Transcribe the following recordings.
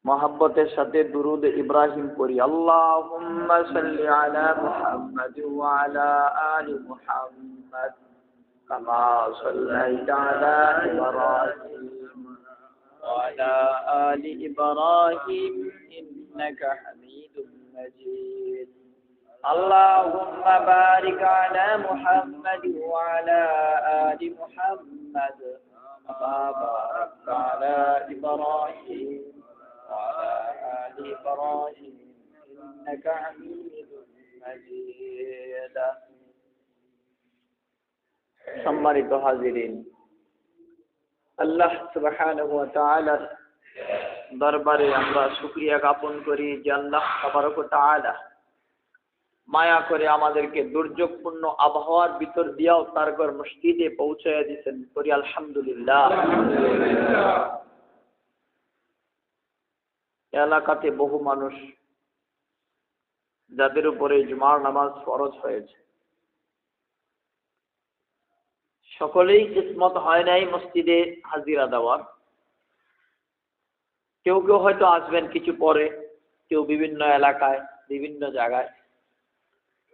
মোহাব্বতের সাথে দুরুদ ইব্রাহিম পড়ি। আল্লাহুম্মা সাল্লি আলা মুহাম্মাদ ওয়া আলা আলি মুহাম্মাদ কামা সাল্লাইতা আলা ইব্রাহিম ওয়া আলা আলি ইব্রাহিম ইন্নাকা হামিদুম মাজিদ। আল্লাহুম্মা বারিক আলা মুহাম্মাদ ওয়া আলা আলি মুহাম্মাদ কামা বারাকতা আলা ইব্রাহিম وعلى آل إبراهيم إنك حميد مجيد। সম্মানিত হাজিরিন, আল্লাহ সুবহানাহু ওয়া তাআলার দরবারে আমরা শুকরিয়া জ্ঞাপন করি যে আল্লাহ তাবারক ওয়া তাআলা মায়া করে আমাদেরকে দুর্যোগপূর্ণ আবহাওয়ার ভিতর দিয়েও তার ঘর মসজিদে পৌঁছায়া দিয়েছেন। করি আলহামদুলিল্লাহ। এলাকাতে বহু মানুষ যাদের উপরে জুমার নামাজ ফরজ হয়েছে, সকলেই কিসমত হয় নাই মসজিদে হাজিরা দেওয়ার। কেউ কেউ হয়তো আসবেন কিছু পরে, কেউ বিভিন্ন এলাকায় বিভিন্ন জায়গায়।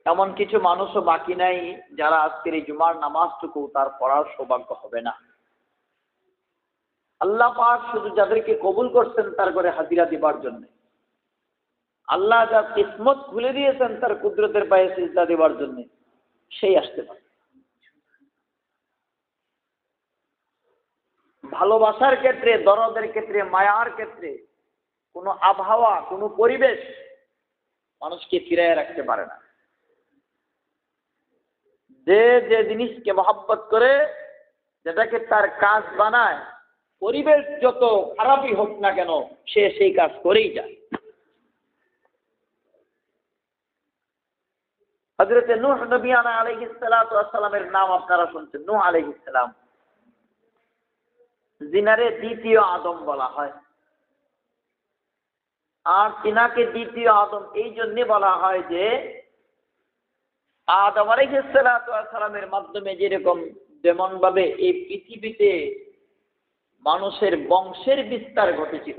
এমন কিছু মানুষও বাকি নাই যারা আজকের এই জুমার নামাজটুকু তার পড়ার সৌভাগ্য হবে না। আল্লাহ পাক শুধু যাদেরকে কবুল করছেন তার ঘরে হাজিরা দিবার জন্য, আল্লাহ যার কিসমত খুলে দিয়েছেন তার কুদরতের পায়ে সিজদা দেবার জন্য, সেই আসতে পারে। ভালোবাসার ক্ষেত্রে, দরদের ক্ষেত্রে, মায়ার ক্ষেত্রে কোনো আবহাওয়া, কোনো পরিবেশ মানুষকে ফিরাইয়া রাখতে পারে না। যে যে জিনিসকে মহব্বত করে, যেটাকে তার কাজ বানায়, পরিবেশ যত খারাপই হোক না কেন সে সেই কাজ করেই যায়। হযরত নূহ নবী আলাইহিস সালাতু ওয়াস সালামের নাম আপনারা শুনছেন। নূহ আলাইহিস সালাম, যিনারে দ্বিতীয় আদম বলা হয়। আর তিনাকে দ্বিতীয় আদম এই জন্য বলা হয় যে আদম আলাইহিস সালাতু ওয়াস সালামের মাধ্যমে যেমন ভাবে এই পৃথিবীতে মানুষের বংশের বিস্তার ঘটেছিল,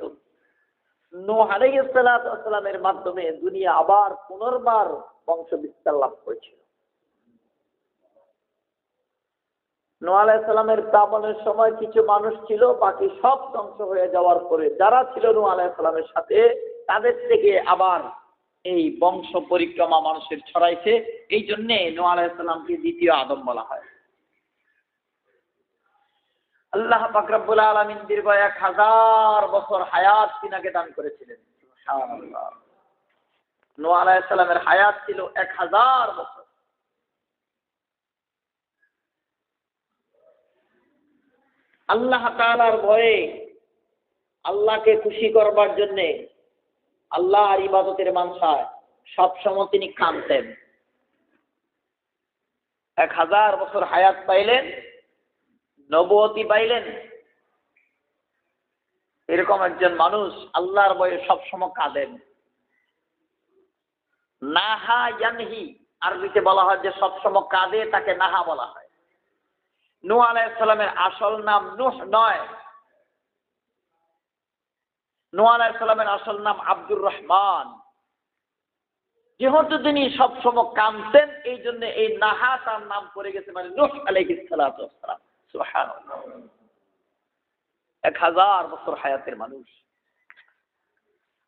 নূহ আলাইহিস সালাতু ওয়াস সালামের মাধ্যমে দুনিয়া আবার পুনর্বার বংশ বিস্তার লাভ করেছিল। নূহ আলাইহিস সালামের তাবনের সময় কিছু মানুষ ছিল, বাকি সব ধ্বংস হয়ে যাওয়ার পরে যারা ছিল নূহ আলাইহিস সালামের সাথে, তাদের থেকে আবার এই বংশ পরিক্রমা মানুষের ছড়াইছে। এই জন্য নূহ আলাইহিস সালামকে দ্বিতীয় আদম বলা হয়। আল্লাহ পাক রব্বুল আলামিন দীর্ঘ 1000 বছর হায়াত তিনাকে দান করেছিলেন। সুবহানাল্লাহ। নূহ আলাইহিস সালামের হায়াত ছিল 1000 বছর। আল্লাহ তাআলার ভয়ে, আল্লাহকে খুশি করবার জন্য, আল্লাহর ইবাদতের মানসায় সবসময় তিনি কাঁদতেন। 1000 বছর হায়াত পাইলেন, নবুয়তি পাইলেন। এরকম একজন মানুষ আল্লাহর ভয়ে সবসময় কাঁদেন। নাহা ইয়ানহি, আরবিতে বলা হয় যে সবসময় কাঁদে, তাকে নাহা বলা হয়। নূহ আলাইহিস সালামের আসল নাম নূহ নয়, নূহ আলাইহিস সালামের আসল নাম আব্দুর রহমান। যেহেতু তিনি সবসময় কাঁদতেন, এই জন্য এই নাহা তার নাম পড়ে গেছে, মানে নূহ আলাইহিস সালাতু ওয়াস সালাম। সুবহানাল্লাহ। 1000 বছর হায়াতের মানুষ।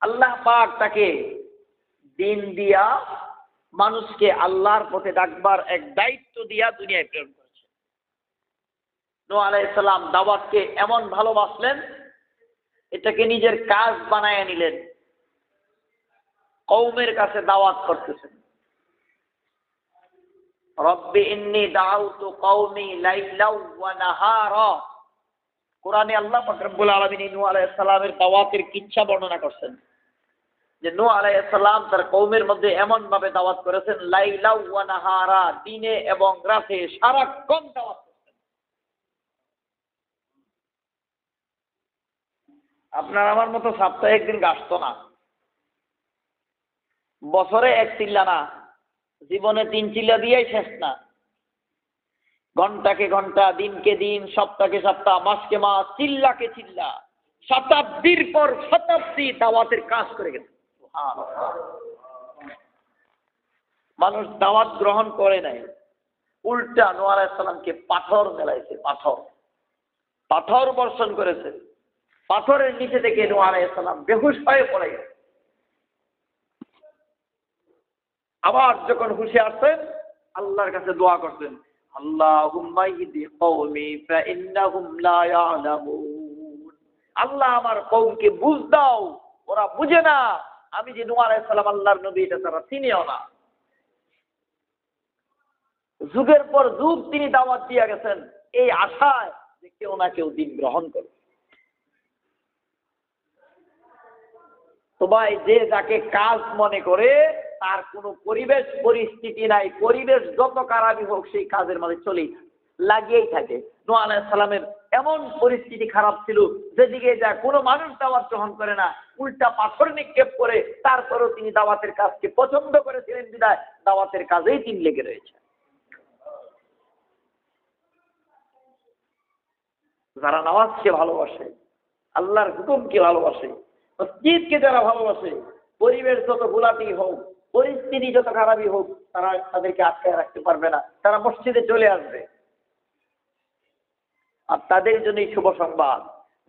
আল্লাহ পাক তাকে দিন দিয়া, মানুষকে আল্লাহর পথে ডাকবার এক দায়িত্ব দিয়া দুনিয়ায় প্রেরণ করেছে। নূহ আলাইহিস সালাম দাওয়াতকে এমন ভালোবাসলেন, এটাকে নিজের কাজ বানায় নিলেন। কওমের কাছে দাওয়াত করতেছেন। রব্বি ইন্নী দাউতু কওমি লাইলাও ওয়া নাহারা। কোরআনে আল্লাহ পাক রব্বুল আলামিন নূহ আলাইহিস সালামের দাওয়াতের কিচ্ছা বর্ণনা করছেন যে নূহ আলাইহিস সালাম তার কওমের মধ্যে এমন ভাবে দাওয়াত করেছেন, লাইলাও ওয়া নাহারা, দিনে এবং রাতে সারাক্ষণ দাওয়াত করছেন। আপনার আমার মতো সপ্তাহে একদিন আসতো না, বছরে এক চিল্লা না, জীবনে 3 চিল্লা দিয়েই শেষ না। ঘন্টাকে ঘন্টা, দিনকে দিন, সপ্তাহকে সপ্তাহ, মাসকে মাস, চিল্লাকে চিল্লা, শতাব্দীর পর শতাব্দী দাওয়াতের কাজ করে গেছে। মানুষ দাওয়াত গ্রহণ করে নাই, উল্টা নূহ আলাইহিস সালামকে পাথর মেলাইছে, পাথর বর্ষণ করেছে। পাথরের নিচে থেকে নূহ আলাইহিস সালাম বেহুশ হয়ে পড়ে গেছে। আবার যখন হুঁশে আসছেন, আল্লাহর কাছে দোয়া করতেন, আল্লাহুম্মা ইহদি কওমি ফাইন্নাহুম লা ইয়ালামুন। আল্লাহ আমার কওমকে বুঝ দাও, ওরা বুঝে না আমি যে নূহ আলাইহিস সালাম আল্লাহর নবী, এটা তারা চিনেও না। যুগের পর যুগ তিনি দাওয়াত দিয়ে গেছেন এই আশায় যে কেউ না কেউ দিন গ্রহণ করবে। তো ভাই, যে যাকে কাজ মনে করে তার কোনো পরিবেশ পরিস্থিতি নাই, পরিবেশ যত খারাপই হোক সেই কাজের মধ্যে চলেই লাগিয়েই থাকে। নূহ আলাইহিস সালামের এমন পরিস্থিতি খারাপ ছিল, যেদিকে যা কোনো মানুষ দাওয়াত গ্রহণ করে না, উল্টা পাথর নিক্ষেপ করে, তারপরেও তিনি দাওয়াতের কাজকে পছন্দ করেছিলেন বিধায় দাওয়াতের কাজেই তিনি লেগে রয়েছে। যারা নামাজকে ভালোবাসে, আল্লাহর হুকুমকে ভালোবাসে, মসজিদকে যারা ভালোবাসে, পরিবেশ যত গোলাপি হোক, পরিস্থিতি যত খারাপই হোক, তারা তাদেরকে আটকায় রাখতে পারবে না, তারা মসজিদে চলে আসবে। আর তাদের জন্যই শুভ সংবাদ,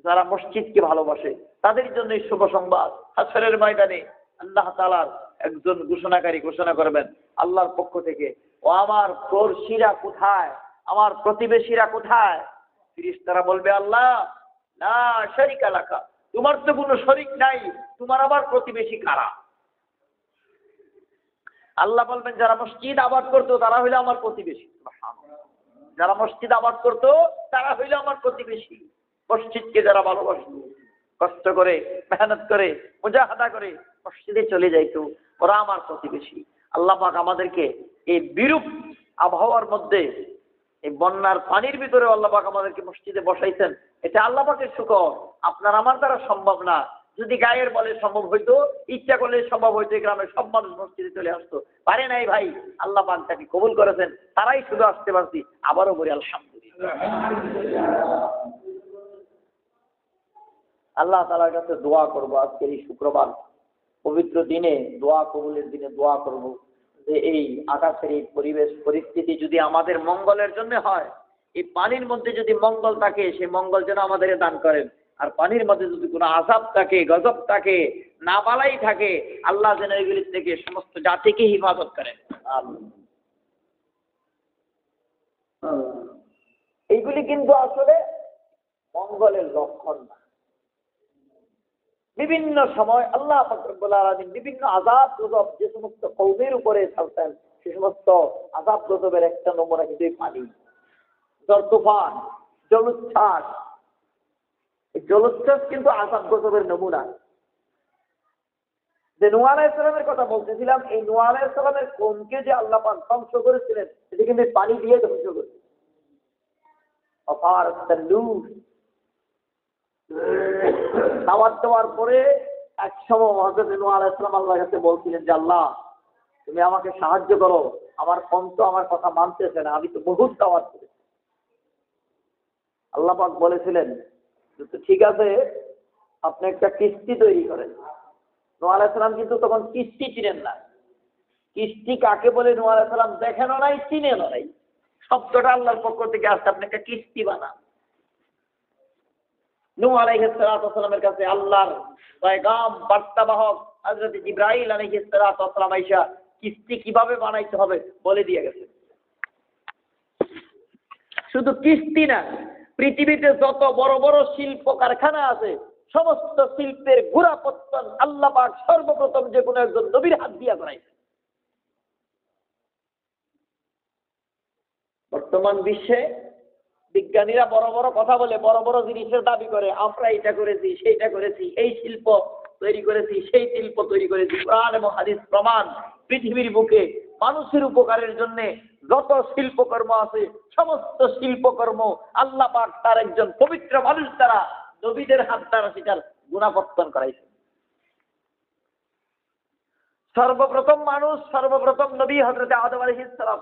যারা মসজিদকে ভালোবাসে তাদের জন্যই শুভ সংবাদ। হাসরের ময়দানে আল্লাহ তাআলার একজন ঘোষণাকারী ঘোষণা করবেন আল্লাহর পক্ষ থেকে, ও আমার পড়শিরা কোথায়, আমার প্রতিবেশীরা কোথায়? ফেরেশতারা বলবে, আল্লাহ লা শারীকা লাকা, তোমার তো কোনো শরীক নাই, তোমার আবার প্রতিবেশী কারা? আল্লাহ বলবেন, যারা মসজিদ আবাদ করতো তারা হইলো আমার প্রতিবেশী। যারা মসজিদ আবাদ করতো তারা হইলো আমার প্রতিবেশী। মসজিদকে যারা ভালোবাসত, কষ্ট করে মেহনত করে মুজাহাদা করে মসজিদে চলে যাইতো, ওরা আমার প্রতিবেশী। আল্লাহ পাক আমাদেরকে এই বিরূপ আবহাওয়ার মধ্যে, এই বন্যার পানির ভিতরে আল্লাহ পাক আমাদেরকে মসজিদে বসাইছেন, এটা আল্লাহ পাকের শুকর। আপনার আমার দ্বারা সম্ভব না। যদি গায়ের বলে সম্ভব হইতো, ইচ্ছা করলে সম্ভব হইতো, গ্রামের সব মানুষ মসজিদে চলে আসতো। পারে নাই ভাই, আল্লাহ পাক তাকে কবুল করেছেন, তারাই শুধু আসতে পারছি। আবারও বলি আলহামদুলিল্লাহ। আল্লাহ তাআলার কাছে দোয়া করব আজকের এই শুক্রবার পবিত্র দিনে, দোয়া কবুলের দিনে দোয়া করব যে এই আকাশের এই পরিবেশ পরিস্থিতি যদি আমাদের মঙ্গলের জন্য হয়, এই পানির মধ্যে যদি মঙ্গল থাকে, সেই মঙ্গল যেন আমাদের দান করেন। আর পানির মধ্যে যদি কোনো আযাব থাকে, গজব থাকে, নাবালাই থাকে, আল্লাহ যেন এগুলি থেকে সমস্ত জাতিকে হিফাজত করেন। এইগুলি কিন্তু আসলে মঙ্গলের লক্ষণ না। বিভিন্ন সময় আল্লাহ পাক রব্বুল আলামিন বিভিন্ন আযাব গজব যে সমস্ত কওমের উপরে চালতেন, সে সমস্ত আযাব গজবের একটা নমুনা কিন্তু এই পানি। ঝড় তুফান, জলোচ্ছ্বাস, এই জলোচ্ছ্বাস কিন্তু আযাব গজবের নমুনা। যে নূহ আলাইহিস সালামের কথা বলতেছিলাম, এই নূহ আলাইহিস সালামের কওমকে যে আল্লাহ পাক ধ্বংস করেছিলেন, সেটা কিন্তু পানি দিয়ে ধ্বংস করেছিলেন। দাওয়াত দেওয়ার পরে এক সময় হযরত নূহ আলাইহিস সালাম আল্লাহর কাছে বলছিলেন যে, আল্লাহ তুমি আমাকে সাহায্য করো, আমার কওম তো আমার কথা মানতেছে না, আমি তো বহুত দাওয়াত করেছি। আল্লাহ পাক বলেছিলেন, ঠিক আছে, আপনি একটা কিস্তি তৈরি করেন। নূহ আলাইহিস সালাম কিন্তু তখন কিস্তি চিনেন না। কিস্তি কাকে বলে নূহ আলাইহিস সালাম দেখেনও নাই, চিনেনও নাই। শব্দটা আল্লাহর পক্ষ থেকে আসছে, আপনি একটা কিস্তি বানান। নূহ আলাইহিস সালামের কাছে আল্লাহর পয়গাম বার্তাবাহক হযরত জিবরাইল আলাইহিস সালাম আইসা কিস্তি কিভাবে বানাইতে হবে বলে দিয়ে গেছে। শুধু কিস্তি না, পৃথিবীতে যত বড় বড় শিল্প কারখানা আছে, সমস্ত শিল্পের গোড়াপত্তন আল্লাহ পাক সর্বপ্রথম যে কোনো একজন নবীর হাত দিয়া বানাইছে। বর্তমান বিশ্বে বিজ্ঞানীরা বড় বড় কথা বলে, বড় বড় জিনিসের দাবি করে, আমরা এটা করেছি, সেইটা করেছি, এই শিল্প তৈরি করেছি, সেই শিল্প তৈরি করেছি। কোরআন এবং হাদিস প্রমাণ, পৃথিবীর বুকে মানুষের উপকারের জন্য যত শিল্পকর্ম আছে, সমস্ত শিল্পকর্ম আল্লাহ পাক তার একজন পবিত্র মানুষ দ্বারা, নবীদের হাত দ্বারা সেটার গুণাপত্তন করাইছে। সর্বপ্রথম মানুষ, সর্বপ্রথম নবী হযরত আদম আলাইহিস সালাম।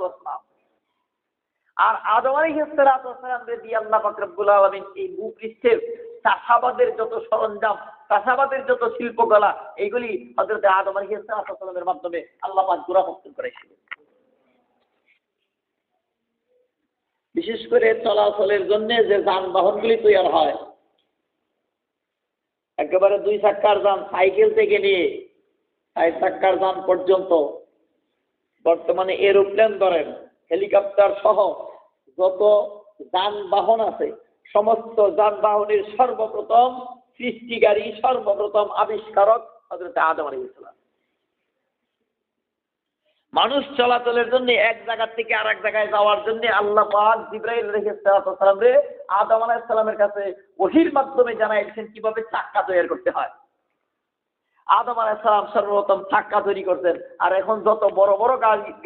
আর আদম আলাইহিস সালাম দিয়ে আল্লাহ পাক রব্বুল আলামিন এই ভূপৃষ্ঠের চাষাবাদের যত সরঞ্জাম, চাষাবাদের যত শিল্পকলা, এইগুলি হযরত আদম আলাইহিস সালামের মাধ্যমে আল্লাহ পাক গোড়াপত্তন করেছিলেন। বিশেষ করে চলাচলের জন্য যে যানবাহনগুলি তৈরি হয়, একেবারে 2 চাক্কার যান, সাইকেল থেকে নিয়ে 4 চাক্কার যান পর্যন্ত, বর্তমানে এরোপ্লেন ধরেন, হেলিকপ্টার সহ যত যানবাহন আছে, সমস্ত যানবাহনের সর্বপ্রথম সৃষ্টিকারী, সর্বপ্রথম আবিষ্কারক হযরত আদম আলাইহিস সালাম। মানুষ চলাচলের জন্য এক জায়গা থেকে আরেক জায়গায় যাওয়ার জন্য আল্লাহ পাক জিবরাইল আলাইহিস সালাম রে আদম আলাইহিস সালামের কাছে ওহীর মাধ্যমে জানাইছেন কিভাবে চাক্কা তৈরি করতে হয়। আদম আলাইহিস সালাম সর্বপ্রথম চাক্কা তৈরি করতেন। আর এখন যত বড় বড়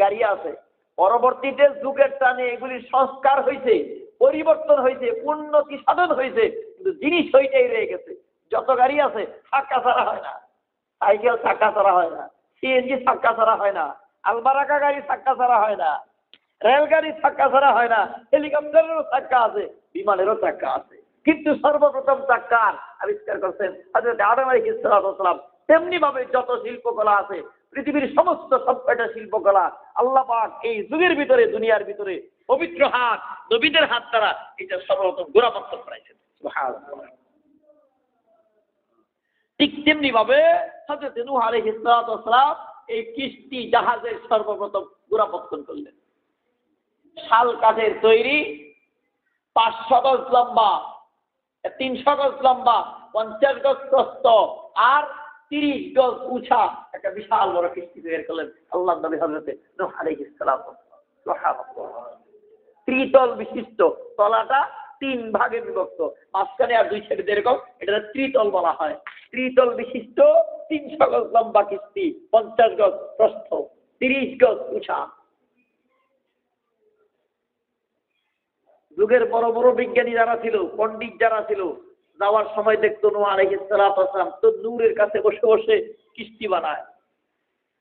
গাড়ি আছে, পরবর্তীতে যুগের টানে এগুলি সংস্কার হয়েছে, পরিবর্তন হয়েছে, উন্নতি সাধন হয়েছে, কিন্তু জিনিস ওইটাই রয়ে গেছে। যত গাড়ি আছে চাক্কা ছাড়া হয় না, সাইকেল চাক্কা ছাড়া হয় না, সিএনজি চাক্কা ছাড়া হয় না, আলবারাকা গাড়ি চাক্কা ছাড়া হয় না, রেলগাড়ি চাক্কা ছাড়া হয় না, হেলিকপ্টারেরও চাক্কা আছে, বিমানেরও চাক্কা আছে, কিন্তু সর্বপ্রথম চাক্কার আবিষ্কার করছেন হযরত আদম আলাইহিস সালাম। তেমনি ভাবে যত শিল্পকলা আছে, পৃথিবীর সমস্ত সবকটা শিল্পকলা আল্লাহ পাক এই যুগের ভিতরে, দুনিয়ার ভিতরে পবিত্র হাত, নবীদের হাত দ্বারা এটা সর্বপ্রথম গোড়াপত্তন করাইছেন। সুবহানাল্লাহ। ঠিক তেমনি ভাবে হযরত নূহ আলাইহিস সালাম এই কিস্তি জাহাজের সর্বপ্রথম গোড়াপত্তন করলেন। শাল কাঠের তৈরি, 500 গজ লম্বা, 300 গজ লম্বা, 50 গজ প্রস্থ আর 30 গজ উঁচা একটা বিশাল বড় কিস্তি তৈরি করলেন আল্লাহর নবী হযরত নূহ আলাইহিস সালাম। সুবহানাল্লাহ। ত্রিতল বিশিষ্ট, তলাটা 3 ভাগে বিভক্ত, মাঝখানে আর 2 সাইডে এরকম, এটা ত্রিতল বলা হয়। ত্রিতল বিশিষ্ট 300 গজ লম্বা কিস্তি, 50 গজ প্রস্থ, 30 গজ উঁচা। যুগের বড় বড় বিজ্ঞানী যারা ছিল, পণ্ডিত যারা ছিল, যাওয়ার সময় দেখতো নূহ আলাইহিস সালাম তন্নুরের কাছে বসে বসে কিস্তি বানায়।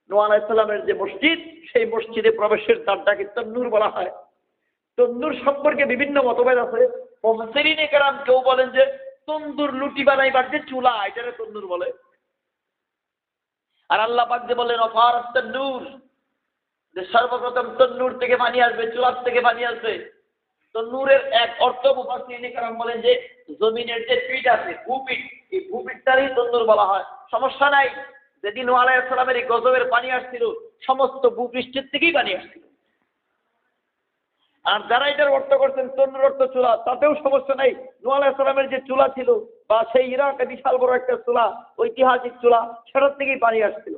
নূহ আলাইহিস সালামের যে মসজিদ, সেই মসজিদে প্রবেশের দ্বারটাকে তন্নুর বলা হয়। তন্দুর সম্পর্কে বিভিন্ন মতভেদ আছে। মুফাসসিরিনে কেরাম কেউ বলেন যে তন্দুর লুটি বানাইবার যে চুলা, এটারে তন্দুর বলে। আর আল্লাহ পাক যে বলেন অফারাত তন্দুর, যে সর্বপ্রথম তন্দুর থেকে পানি আসবে, চুলার থেকে পানি আসবে। তন্দুরের এক অর্থ মুফাসসিরিনে কেরাম বলেন যে জমিনের যে পিঠ আছে, ভূপিঠ, এই ভূপিঠটারই তন্দুর বলা হয়। সমস্যা নাই, যেদিন নূহ আলাইহিস সালামের এই গজবের পানি আসছিল, সমস্ত ভূপৃষ্ঠের থেকেই পানি আসছিল। আর যারা এটার অর্থ করছেন তন্নুর অর্থ চুলা, তাতেও সমস্যা নাই। নূহ আলাইহিস সালামের যে চুলা ছিল, বা সেই ইরাকে বিশাল বড় একটা চুলা, ঐতিহাসিক চুলা, সেটার থেকেই পানি আসছিল।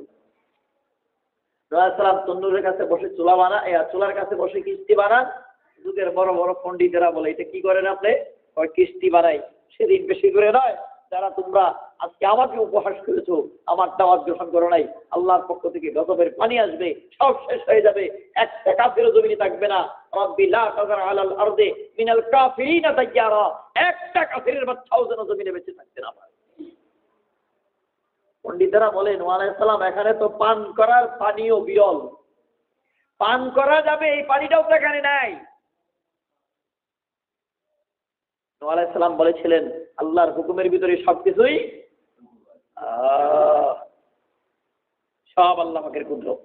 নূহ আলাইহিস সালাম তন্নুরের কাছে বসে চুলা বানান, চুলার কাছে বসে কিস্তি বানান। যুগের বড় বড় পণ্ডিতেরা বলে এটা কি করেন আপনি? কিস্তি বানাই। সেদিন বেশি করে নয়, যারা তোমরা আজকে আমাকে উপহাস করেছো, আমার দাওয়াত গ্রহণ করো নাই, আল্লাহর পক্ষ থেকে গজবের পানি আসবে, সব শেষ হয়ে যাবে, একটা কাফিরও জমিনে থাকবে না। রাব্বি লা তাযার আলাল আরদি মিনাল কাফিরিনা দাইয়ারা, একটা কাফিরের বাচ্চাও যেন জমিনে বেঁচে থাকতে না পারে। পণ্ডিতেরা বলেন নূহ আলাইহিস সালাম এখানে তো পান করার পানিও বিরল, পান করা যাবে এই পানিটাও তো এখানে নাই। নূহ আলাইহিস সালাম বলেছিলেন আল্লাহর হুকুমের ভিতরে সবকিছুই সব আল্লাহ পাকের কুদরত।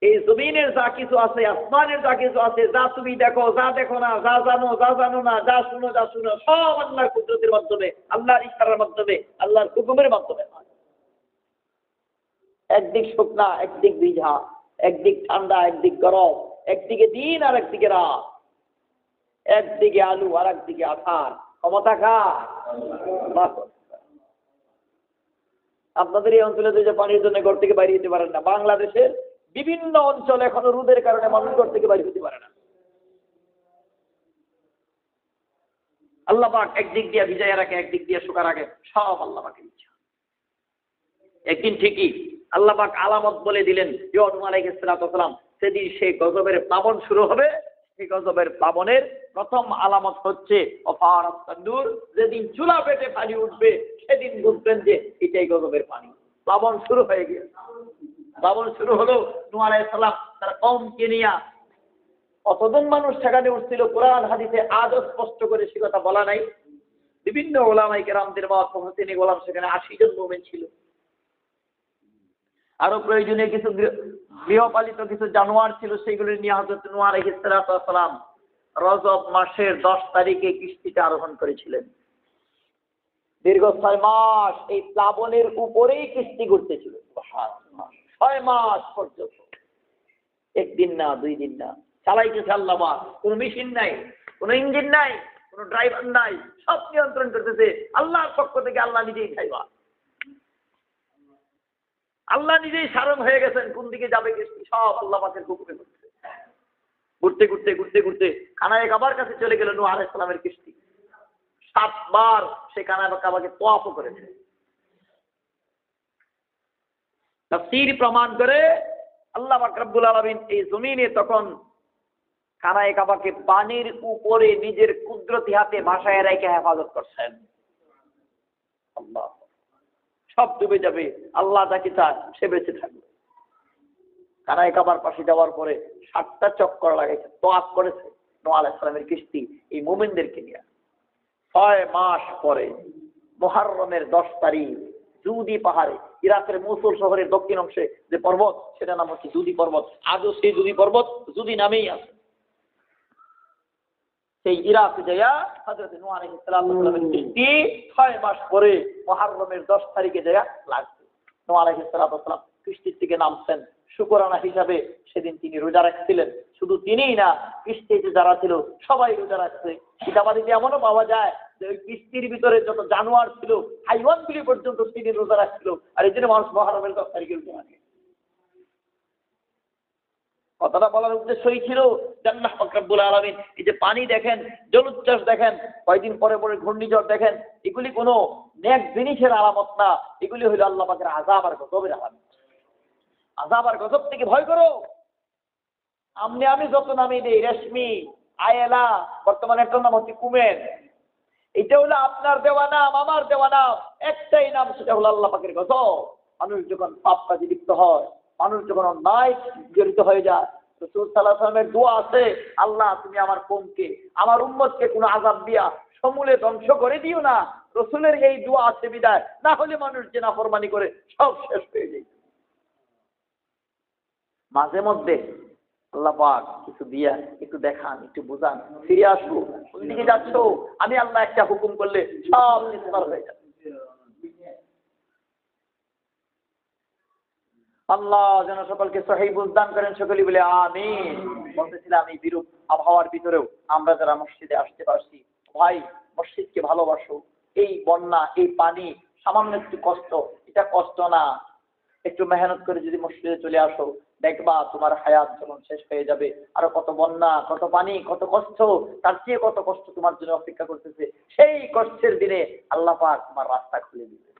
এই জমিনের যা কিছু আছে, আসমানের যা কিছু আছে, যা তুমি দেখো, যা দেখো না, যা জানো, যা জানো না, যা শুনো, যা শুনো, সব আল্লাহর কুদরতের মাধ্যমে, আল্লাহর ইশারার মাধ্যমে, আল্লাহর হুকুমের মাধ্যমে হয়। একদিক শুকনা, একদিক ভিজা, একদিক ঠান্ডা, একদিক গরম, একদিকে দিন আর একদিকে রাত, একদিকে আলু আর একদিকে আঠার। ক্ষমতা কার? আপনাদের এই অঞ্চলে যে পানির জন্য ঘর থেকে বাইরে যেতে পারেন না, বাংলাদেশের বিভিন্ন অঞ্চল এখনো রোদের কারণে মানুষ ঘর থেকে বাইরে যেতে পারে না। আল্লাহ পাক একদিক দিয়ে ভিজাইয়া রাখে, একদিক দিয়ে শুকা রাখে, সব আল্লাহ পাকের ইচ্ছা। একদিন ঠিকই আল্লাহ পাক আলামত বলে দিলেন নূহ আলাইহিস সালাম, সেদিন সেই গজবের প্লাবন শুরু হবে। সেই গজবের প্লাবনের প্রথম আলামত হচ্ছে অফারাত তন্দুর, যেদিন চুলা পেটে পানি উঠবে সেদিন বুঝবেন যে এটাই গজবের পানি। প্লাবন শুরু হয়ে গেছে। প্লাবন শুরু হলো, নূহ আলাইহিস সালাম তার কওমকে নিয়ে কতজন মানুষ সেখানে উঠছিল কোরআন হাদিসে আজও স্পষ্ট করে সে কথা বলা নাই। বিভিন্ন ওলামায়ে কেরামদের মত মুহসিনে গোলাম সেখানে 80 জন মুমিন ছিল। আরো প্রয়োজনীয় কিছু গৃহপালিত কিছু জানোয়ার ছিল, সেগুলো নিয়ে হযরত নূহ আলাইহিস সালাম রজব মাসের 10 তারিখে কিস্তিতে আরোহণ করেছিলেন। দীর্ঘ 6 মাস এই প্লাবনের উপরেই কিস্তি ঘুরতেছিল। সুবহানাল্লাহ, 6 মাস পর্যন্ত, একদিন না 2 দিন না, চালাইতেছে আল্লাহ। কোনো মেশিন নাই, কোনো ইঞ্জিন নাই, কোনো ড্রাইভার নাই, সব নিয়ন্ত্রণ করতেছে আল্লাহর পক্ষ থেকে। আল্লাহ নিজেই খাইবা, আল্লাহ নিজেই সারম হয়ে গেছেন কোন দিকে যাবে কিস্তি, সব আল্লাহ পাকের হুকুমে করতেছে। ঘুরতে ঘুরতে ঘুরতে ঘুরতে কানায়ে কাবার কাছে চলে গেল নূহ আলাইহিস সালামের কিস্তি। 7 বার সে কানায়ে কাবাকে তওয়াফ করেছে। তাফসীর প্রমাণ করে আল্লাহ পাক রব্বুল আলামিন এই জমিনে তখন কানায়ে কাবাকে পানির উপরে নিজের কুদরতি হাতে ভাসায় রেখে হেফাজত করছেন। আল্লাহ, সব ডুবে যাবে, আল্লাহ যাকে চায় সে বেঁচে থাকবে। কানায়ে কাবার পাশে যাওয়ার পরে 7টা চক্কর লাগাইছে, তওয়াফ করেছে নূহ আলাইহিস সালামের কিস্তি এই মুমিনদেরকে নিয়ে। 6 মাস পরে মুহররমের 10 তারিখ জুদি পাহাড়ে, ইরাকের মসুল শহরের দক্ষিণ অংশে যে পর্বত, সেটা নাম হচ্ছে জুদি পর্বত। আজও সেই জুদি পর্বত জুদি নামেই আছে। সেই ইরাক যাইয়া হযরত নূহ আলাইহিস সালামের কিস্তি 6 মাস পরে মুহররমের 10 তারিখে যাইয়া লাগছে। নূহ আলাইহিস সালাম কিস্তির থেকে নামছেন, শুকরানা হিসাবে সেদিন তিনি রোজা রাখছিলেন। শুধু তিনিই না, কিস্তিতে যারা ছিল সবাই রোজা রাখছে। কিতাবাদিতে এমনও পাওয়া যায় যে ওই কিস্তির ভিতরে যত জানোয়ার ছিল, হাইওয়ানগুলি পর্যন্ত তিনি রোজা রাখছিল। আর এই জন্য মানুষ মুহররমের 10 তারিখে রোজা রাখে। কথাটা বলার উদ্দেশ্যই ছিল আল্লাহ পাক রব্বুল আলামিন এই যে পানি দেখেন, জলোচ্ছ্বাস দেখেন, কয়দিন পরে পরে ঘূর্ণিঝড় দেখেন, এগুলি কোনো নেক জিনিসের আলামত না, এগুলি হলো আল্লাহ পাকের আযাব আর গজবের আলামত। আযাব আর গজব থেকে ভয় করো। আমি যত নামই দেই, রেশমি, আয়েলা, বর্তমানে একটা নাম হচ্ছে কুমের, এটা হলো আপনার দেওয়া নাম, আমার দেওয়া নাম, একটাই নাম, সেটা হলো আল্লাহ পাকের গজব। মানুষ যখন পাপ কাজে লিপ্ত হয়, মানুষ যখন অন্যায় জড়িত হয়ে যায়, রাসূল সাল্লাল্লাহু আলাইহি ওয়াসাল্লামের দোয়া আছে, আল্লাহ তুমি আমার কওমকে, আমার উম্মতকে কোনো আযাব দিয়া সমূলে ধ্বংস করে দিও না। রাসূলের এই দোয়া আছে বিদায়, না হলে মানুষ যে নাফরমানি করে সব শেষ হয়ে যায়। মাঝে মধ্যে আল্লাহ পাক কিছু দিয়া একটু দেখান, একটু বুঝান, ফিরে আসবো, কোন দিকে যাচ্ছ, আমি আল্লাহ একটা হুকুম করলে সব নিস্তার হয়ে যাবে। আল্লাহ যেন সকলকে সহিহ বুঝদান করেন, সকলেই বলে আমিন। বলতেছিলাম এই বিরূপ আবহাওয়ার ভিতরেও আমরা যারা মসজিদে আসতে পারছি, ভাই মসজিদকে ভালোবাসো। এই বন্যা, এই পানি সামান্য একটু কষ্ট, এটা কষ্ট না। একটু মেহনত করে যদি মসজিদে চলে আসো, দেখবা তোমার হায়াত যখন শেষ হয়ে যাবে, আরো কত বন্যা, কত পানি, কত কষ্ট, তার চেয়ে কত কষ্ট তোমার জন্য অপেক্ষা করতেছে। সেই কষ্টের দিনে আল্লাহ পাক তোমার রাস্তা খুলে দিবে।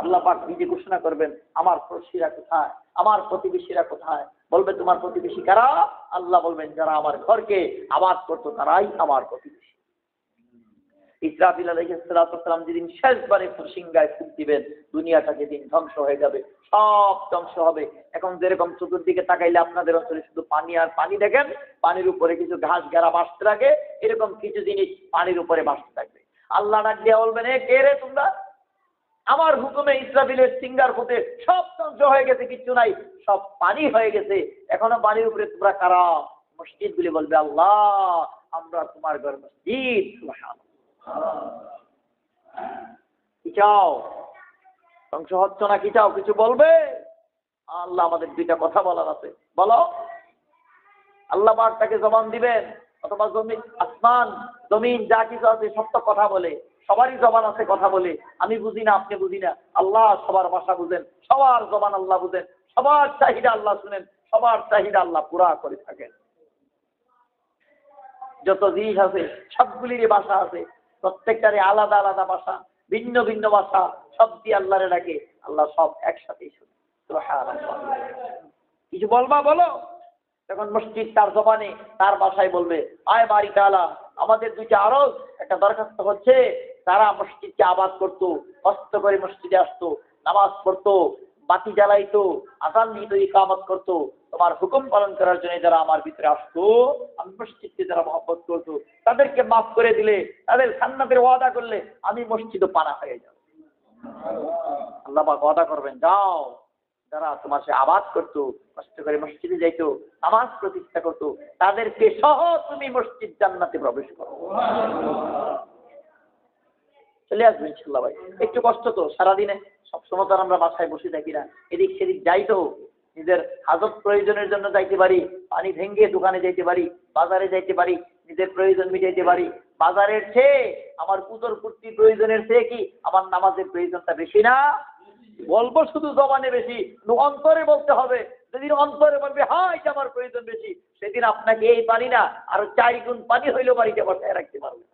আল্লাহ পাক নিজে ঘোষণা করবেন, আমার পড়শিরা কোথায়, আমার প্রতিবেশীরা কোথায়। বলবে তোমার প্রতিবেশী কারা? আল্লাহ বলবেন, যারা আমার ঘরকে আবাদ করতো তারাই আমার প্রতিবেশী। ইসরাফিল আলাইহিস সালাম যেদিন শেষবারে সিংহায় ফুঁক দিবেন, দুনিয়াটা যেদিন ধ্বংস হয়ে যাবে, সব ধ্বংস হবে। এখন যেরকম চতুর্দিকে তাকাইলে আপনাদের অঞ্চলে শুধু পানি আর পানি দেখেন, পানির উপরে কিছু ঘাস ঘেরা বাসতে থাকে, এরকম কিছু জিনিস পানির উপরে বাসতে থাকবে। আল্লাহ ডাক দিয়া বলবেন, এ কে রে তোমরা? আমার হুকুমে ইসরাফিলের সিংহার ফুঁকে সব ধ্বংস হয়ে গেছে, কিচ্ছু নাই, সব পানি হয়ে গেছে। এখনো পানির উপরে তোমরা কারা? মসজিদ গুলি বলবে, আল্লাহ আমরা তোমার ঘর মসজিদ। সুবহানাল্লাহ। কি চাও? ধ্বংস হচ্ছে না, কি চাও? কিছু বলবে? আল্লাহ আমাদের দুইটা কথা বলার আছে, বলো। আল্লাহ পাক তাকে জবান দিবেন, অথবা জমিন, আসমান, জমিন যা কিছু আছে সব তো কথা বলে, সবারই জবান আছে, কথা বলে। আমি বুঝি না, আপনি বুঝি না, আল্লাহ সবার ভাষা বুঝেন, সবার জবান আল্লাহ বুঝেন, সবার চাহিদা আল্লাহ শুনেন, সবার চাহিদা আল্লাহ পুরা করে থাকেন। যত জিনিস আছে সবগুলিরই ভাষা আছে, প্রত্যেকটারই আলাদা আলাদা ভাষা, ভিন্ন ভিন্ন ভাষা, সব দিয়ে আল্লাহরে ডাকে, আল্লাহ সব একসাথেই শুনে। সুবহানাল্লাহ। কিছু বলবা, বলো। তখন মসজিদ তার জবানে, তার ভাষায় বলবে, আয় বাড়ি তাআলা, আমাদের দুইটা আরজ, একটা দরখাস্ত হচ্ছে, তারা মসজিদকে আবাদ করতো, কষ্ট করে মসজিদে আসতো, নামাজ পড়তো, বাতি জ্বালাইতো, আযান দিত, ইকামত করতো, তোমার হুকুম পালন করার জন্য যারা আমার ভিতরে আসতো, আমি মসজিদকে যারা মহব্বত করতো, তাদেরকে মাফ করে দিলে, তাদের জান্নাতের ওয়াদা করলে আমি মসজিদও পানা হয়ে যাব। আল্লাহ পাক ওয়াদা করবেন, যাও যারা তোমার সে আবাদ করতো, কষ্ট করে মসজিদে যাইতো, নামাজ প্রতিষ্ঠা করতো, তাদেরকে সহ তুমি মসজিদ জান্নাতে প্রবেশ করো। চলে আসবে ইনশাল্লাহ ভাই। একটু কষ্ট তো সারাদিনে, সবসময় তো আর আমরা বাসায় বসে থাকি না, এদিক সেদিক যাই তো, নিজের হাজত প্রয়োজনের জন্য যাইতে পারি, পানি ভেঙ্গে দোকানে যাইতে পারি, বাজারে যাইতে পারি, নিজের প্রয়োজন মিটাইতে পারি। বাজারের চেয়ে আমার পুজোর কুর্তির প্রয়োজনের চেয়ে কি আমার নামাজের প্রয়োজনটা বেশি না? বলবো শুধু জবানে বেশি, অন্তরে বলতে হবে। যেদিন অন্তরে বলবে হ্যাঁ এটা আমার প্রয়োজন বেশি, সেদিন আপনাকে এই পানি না আরো 4 গুণ পানি হইলেও বাড়িতে বসায় রাখতে পারবে।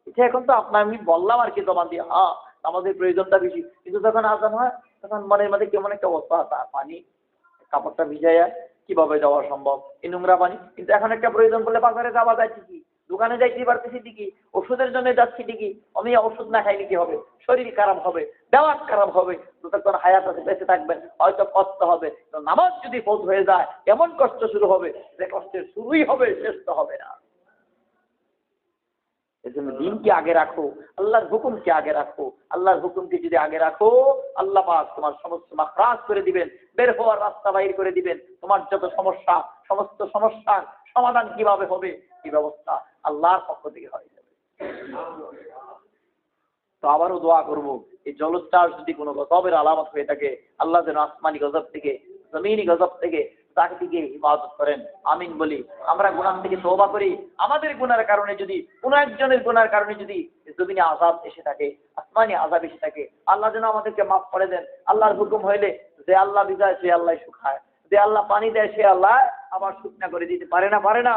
এটা এখন তো আপনার আমি বললাম আর কি জবান দিয়ে, হ্যাঁ আমাদের প্রয়োজনটা বেশি, কিন্তু যখন আজান হয় তখন মনের মধ্যে কেমন একটা অবস্থা, তা পানি কাপড়টা ভিজাইয়া কিভাবে যাওয়া সম্ভব, এই নোংরা পানি। কিন্তু এখন একটা প্রয়োজন বলে বাজারে যাওয়া যায় ঠিকই, দোকানে যাইতে পারতেছি ঠিকই, ওষুধের জন্য যাচ্ছি ঠিকই, আমি ওষুধ না খাইলে কি হবে, শরীর খারাপ হবে, দেওয়ার খারাপ হবে, যতক্ষণ হায়াত আছে বেঁচে থাকবেন হয়তো কষ্ট হবে। তো নামাজ যদি ফৌজ হয়ে যায় এমন কষ্ট শুরু হবে যে কষ্টের শুরুই হবে, শেষ তো হবে না। এজন্য দিনকে আগে রাখো, আল্লাহর হুকুমকে আগে রাখো। আল্লাহর হুকুমকে যদি আগে রাখো, আল্লাহ পাক তোমার সমস্ত মাখরাজ করে দিবেন, বের হওয়ার রাস্তা বাইর করে দিবেন। তোমার যত সমস্যা, সমস্ত সমস্যার সমাধান কিভাবে হবে, কি ব্যবস্থা আল্লাহর পক্ষ থেকে হয়ে যাবে। তো আবারও দোয়া করব, এই জলোচ্ছ্বাস যদি কোনো গজবের আলামত হয়ে থাকে, আল্লাহ যেন আসমানি গজব থেকে, জমিনি গজব থেকে তাকে দিকে ইবাদত করেন। আমিন বলি। আমরা গুনাহ থেকে তওবা করি। আমাদের গুনার কারণে যদি কোনো একজনের গুনার কারণে যদি জমিনে আযাব এসে থাকে, আসমানি আযাব এসে থাকে, আল্লাহ যেন আমাদেরকে মাফ করে দেন। আল্লাহর হুকুম হইলে যে আল্লাহ বিদায় সে আল্লাহ শুকায়, যে আল্লাহ পানি দেয় সে আল্লাহ আবার শুকনা করে দিতে পারে না, পারে না।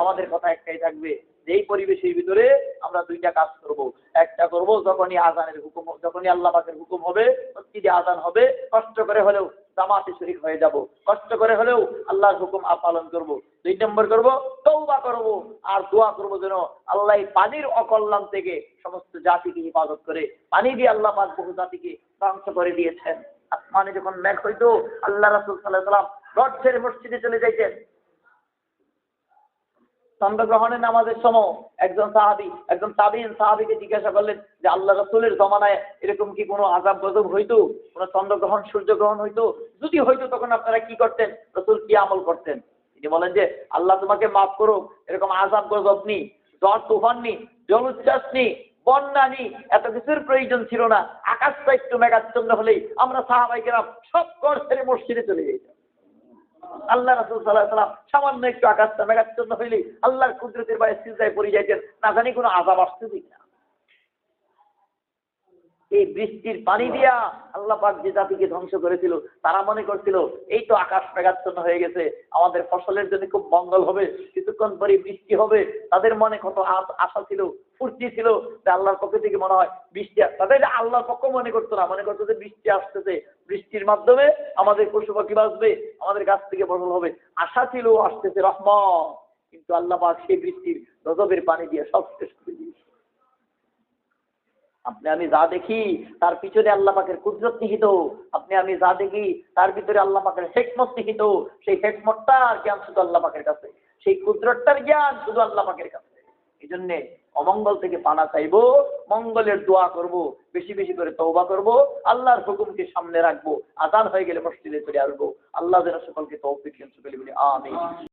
আমাদের কথা একটাই থাকবে, যেই পরিবেশের ভিতরে আমরা দুইটা কাজ করব। একটা করব যখনই আযানের হুকুম, যখনই আল্লাহ পাকের হুকুম হবে, মসজিদে আযান হবে, কষ্ট করে হলেও জামাতে শরীক হয়ে যাব, কষ্ট করে হলেও আল্লাহর হুকুম পালন করব। 2 নম্বর করব তওবা করব আর দোয়া করব যেন আল্লাহ পানির অকল্যাণ থেকে সমস্ত জাতিকে হিফাজত করে। পানি দিয়ে আল্লাহ পাক বহু জাতিকে ধ্বংস করে দিয়েছেন। আসমানে যখন মেঘ হইতো, আল্লাহ রাসূল সাল্লাল্লাহু আলাইহি ওয়াসাল্লাম রড ছেড়ে মসজিদে চলে যাইতেন। চন্দ্রগ্রহণের নামাজের সময় একজন সাহাবী, একজন তাবিঈন সাহাবীকে জিজ্ঞাসা করলেন যে আল্লাহ রাসূলের জমানায় এরকম কি কোনো আযাব গজব হইতো, কোনো চন্দ্রগ্রহণ সূর্যগ্রহণ হইতো? যদি হইতো তখন আপনারা কি করতেন, রাসূল কি আমল করতেন? তিনি বলেন যে আল্লাহ তোমাকে মাফ করুক, এরকম আযাব গজব নি, ঝড় তুফান নি, জলোচ্ছ্বাস নি, বন্যা নি, এত কিছুর প্রয়োজন ছিল না। আকাশটা একটু মেঘাচ্ছন্ন হলেই আমরা সাহাবায়ে কেরাম সব ঘর ছেড়ে মসজিদে চলে যেতাম। আল্লাহ রাসূল সাল্লাল্লাহু আলাইহি ওয়াসাল্লাম সামান্য একটু আকাশটা মেঘাচ্ছন্ন হইলে আল্লাহর কুদরতের বাইরে সিজদায় পড়ে যাইতেন, না জানি কোনো আযাব আসছে কিনা। এই বৃষ্টির পানি দিয়া আল্লাহ পাক যে জাতিকে ধ্বংস করেছিল, তারা মনে করছিল এই তো আকাশ মেঘাচ্ছন্ন হয়ে গেছে, আমাদের ফসলের জন্য খুব মঙ্গল হবে, কিছুক্ষণ পরে বৃষ্টি হবে। তাদের মনে কত আশা ছিল, ফুর্তি ছিল যে আল্লাহর পক্ষ থেকে মনে হয় বৃষ্টি, তাদের আল্লাহর পক্ষ মনে করতো না, মনে করতো যে বৃষ্টি আসতেছে, বৃষ্টির মাধ্যমে আমাদের পশু পাখি বাঁচবে, আমাদের গাছ থেকে ফসল হবে। আশা ছিল আসতেছে রহমত, কিন্তু আল্লাহ পাক সেই বৃষ্টির গজবের পানি দিয়ে সব শেষ করে দিয়েছে। আপনি আমি যা দেখি তার পিছনে আল্লাহ পাকের কুদরত নিহিত, আপনি আমি যা দেখি তার ভিতরে আল্লাহ পাকের হিকমত নিহিত। সেই হিকমতটার জ্ঞান শুধু আল্লাহ পাকের কাছে, সেই কুদরতটার জ্ঞান শুধু আল্লাহ পাকের কাছে। এই জন্যে অমঙ্গল থেকে পানা চাইবো, মঙ্গলের দোয়া করব, বেশি বেশি করে তওবা করব, আল্লাহর হুকুমকে সামনে রাখবো। আযান হয়ে গেলে মসজিদে চলে আসবো। আল্লাহ যেন সকলকে তৌফিক দান করেন, আমিন।